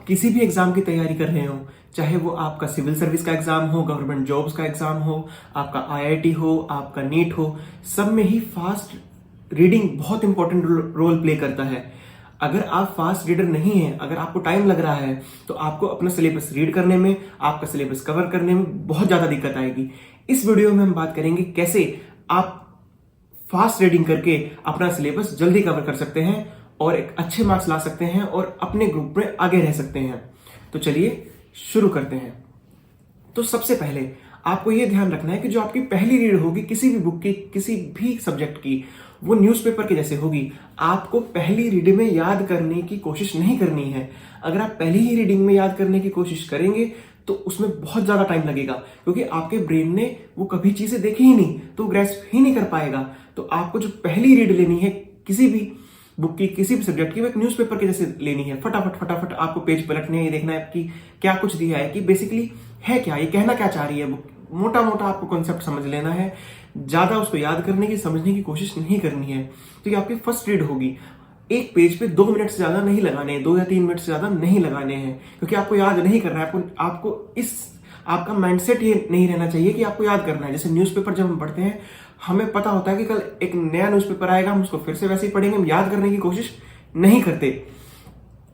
किसी भी एग्जाम की तैयारी कर रहे हो, चाहे वो आपका सिविल सर्विस का एग्जाम हो, गवर्नमेंट जॉब्स का एग्जाम हो, आपका आईआईटी हो, आपका नीट हो, सब में ही फास्ट रीडिंग बहुत इंपॉर्टेंट रोल प्ले करता है। अगर आप फास्ट रीडर नहीं हैं, अगर आपको टाइम लग रहा है, तो आपको अपना सिलेबस रीड करने में, आपका सिलेबस कवर करने में बहुत ज्यादा दिक्कत आएगी। इस वीडियो में हम बात करेंगे कैसे आप फास्ट रीडिंग करके अपना सिलेबस जल्दी कवर कर सकते हैं और एक अच्छे मार्क्स ला सकते हैं और अपने ग्रुप में आगे रह सकते हैं। तो चलिए शुरू करते हैं। तो सबसे पहले आपको यह ध्यान रखना है कि जो आपकी पहली रीड होगी किसी भी बुक की, किसी भी सब्जेक्ट की, वो न्यूज़पेपर के जैसे होगी। आपको पहली रीड में याद करने की कोशिश नहीं करनी है। अगर आप पहली ही रीडिंग में याद करने की कोशिश करेंगे तो उसमें बहुत ज्यादा टाइम लगेगा, क्योंकि आपके ब्रेन ने वो कभी चीजें देखी ही नहीं, तो ग्रैस्प ही नहीं कर पाएगा। तो आपको जो पहली रीड लेनी है किसी भी बुक की, किसी भी सब्जेक्ट की, वो एक न्यूज़पेपर के जैसे लेनी है। फटाफट फटाफट आपको पेज पलटने हैं, ये देखना है कि क्या कुछ दिया है, कि बेसिकली है क्या, ये कहना क्या चाह रही है बुक। मोटा मोटा आपको कॉन्सेप्ट समझ लेना है, ज्यादा उसको याद करने की, समझने की कोशिश नहीं करनी है। तो ये आपकी फर्स्ट रीड होगी। एक पेज पे 2 मिनट से ज्यादा नहीं लगाने हैं, 2 या 3 मिनट से ज्यादा नहीं लगाने हैं, क्योंकि आपको याद नहीं करना है। आपका माइंडसेट ये नहीं रहना चाहिए कि आपको याद करना है। जैसे न्यूज़पेपर जब हम पढ़ते हैं, हमें पता होता है कि कल एक नया न्यूज़पेपर आएगा, हम उसको फिर से वैसे ही पढ़ेंगे, हम याद करने की कोशिश नहीं करते।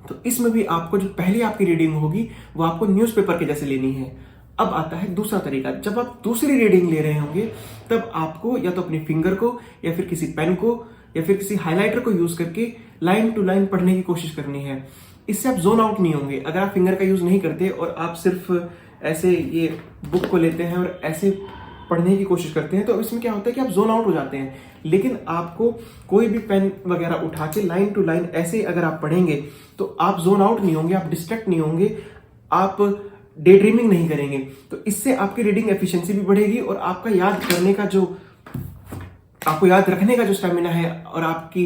तो इसमें भी आपको जो पहली आपकी रीडिंग होगी वो आपको न्यूज़पेपर के जैसे लेनी है। अब आता है दूसरा तरीका। जब आप दूसरी रीडिंग ले रहे होंगे, तब आपको या तो अपनी फिंगर को या फिर किसी पेन को या फिर किसी हाइलाइटर को यूज करके लाइन टू लाइन पढ़ने की कोशिश करनी है। इससे आप जोन आउट नहीं होंगे। अगर आप फिंगर का यूज नहीं करते और आप सिर्फ ऐसे ये बुक को लेते हैं और ऐसे पढ़ने की कोशिश करते हैं, तो इसमें क्या होता है कि आप जोन आउट हो जाते हैं। लेकिन आपको कोई भी पेन वगैरह उठा के लाइन टू लाइन ऐसे अगर आप पढ़ेंगे तो आप जोन आउट नहीं होंगे, आप डिस्ट्रैक्ट नहीं होंगे, आप डे ड्रीमिंग नहीं करेंगे। तो इससे आपकी रीडिंग एफिशिएंसी भी बढ़ेगी और आपका याद करने का आपको याद रखने का जो स्टेमिना है और आपकी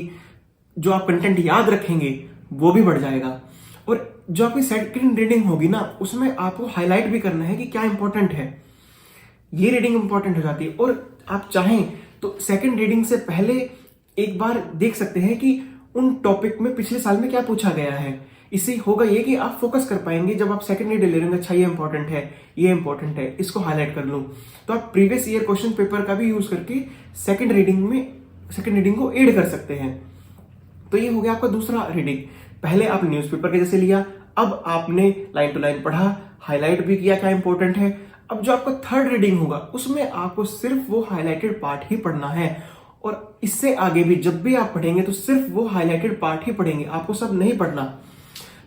जो आप कंटेंट याद रखेंगे वो भी बढ़ जाएगा। और जो आपकी सेकंड रीडिंग होगी ना, उसमें आपको हाईलाइट भी करना है कि क्या इंपॉर्टेंट है। ये रीडिंग इंपॉर्टेंट हो जाती है। और आप चाहें तो सेकंड रीडिंग से पहले एक बार देख सकते हैं कि उन टॉपिक में पिछले साल में क्या पूछा गया है। इससे होगा ये कि आप फोकस कर पाएंगे। जब आप सेकंड रीडिंग ले लेंगे, अच्छा ये इंपॉर्टेंट है, ये इंपॉर्टेंट है, इसको हाईलाइट कर लूं, तो आप प्रीवियस ईयर क्वेश्चन पेपर का भी यूज करके सेकंड रीडिंग को ऐड कर सकते हैं। तो ये हो गया आपका दूसरा रीडिंग। पहले आप न्यूज़पेपर के जैसे लिया, अब आपने लाइन टू लाइन पढ़ा, हाईलाइट भी किया क्या इंपॉर्टेंट है। अब जो आपका थर्ड रीडिंग होगा उसमें आपको सिर्फ वो हाईलाइटेड पार्ट ही पढ़ना है। और इससे आगे भी जब भी आप पढ़ेंगे तो सिर्फ वो हाईलाइटेड पार्ट ही पढ़ेंगे, आपको सब नहीं पढ़ना।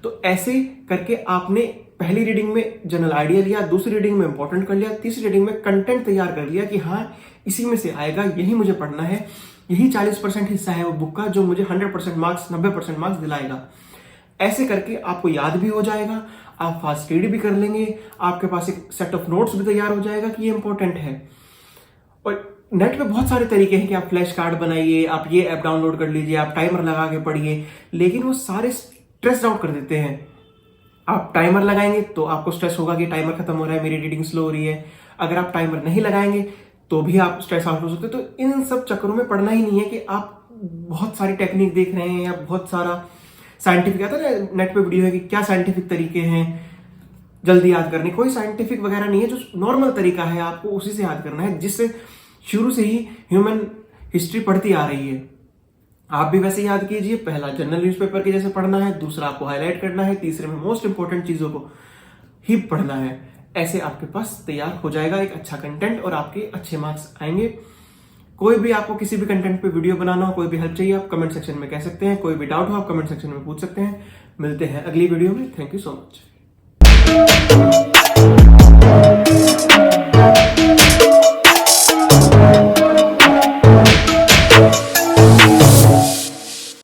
तो ऐसे करके आपने पहली रीडिंग में जनरल आइडिया लिया, दूसरी रीडिंग में इंपॉर्टेंट कर लिया, तीसरी रीडिंग में कंटेंट तैयार कर लिया कि हाँ इसी में से आएगा, यही मुझे पढ़ना है, यही 40% हिस्सा है वो बुक का जो मुझे 100% मार्क्स, 90% मार्क्स दिलाएगा। ऐसे करके आपको याद भी हो जाएगा, आप फास्ट रीड भी कर लेंगे, आपके पास एक सेट ऑफ नोट्स भी तैयार हो जाएगा कि ये इंपॉर्टेंट है। और नेट पे बहुत सारे तरीके हैं कि आप फ्लैश कार्ड बनाइए, आप ये ऐप डाउनलोड कर लीजिए, आप टाइमर लगा के पढ़िए, लेकिन वो सारे स्ट्रेस आउट कर देते हैं। आप टाइमर लगाएंगे तो आपको स्ट्रेस होगा कि टाइमर खत्म हो रहा है, मेरी रीडिंग स्लो हो रही है। अगर आप टाइमर नहीं लगाएंगे तो भी आप स्ट्रेस आउट हो सकते हैं। तो इन सब चक्करों में पढ़ना ही नहीं है कि आप बहुत सारी टेक्निक देख रहे हैं या बहुत सारा साइंटिफिक आता है ना नेट पे वीडियो है कि क्या साइंटिफिक तरीके हैं जल्दी याद करने। कोई साइंटिफिक वगैरह नहीं है, जो नॉर्मल तरीका है आपको उसी से याद करना है, जिससे शुरू से ही ह्यूमन हिस्ट्री पढ़ती आ रही है। आप भी वैसे याद कीजिए। पहला जनरल न्यूज़पेपर के जैसे पढ़ना है, दूसरा आपको हाईलाइट करना है, तीसरे में मोस्ट इंपॉर्टेंट चीजों को ही पढ़ना है। ऐसे आपके पास तैयार हो जाएगा एक अच्छा कंटेंट और आपके अच्छे मार्क्स आएंगे। कोई भी आपको किसी भी कंटेंट पे वीडियो बनाना हो, कोई भी हेल्प चाहिए, आप कमेंट सेक्शन में कह सकते हैं। कोई भी डाउट हो आप कमेंट सेक्शन में पूछ सकते हैं। मिलते हैं अगली वीडियो में। Thank you so much.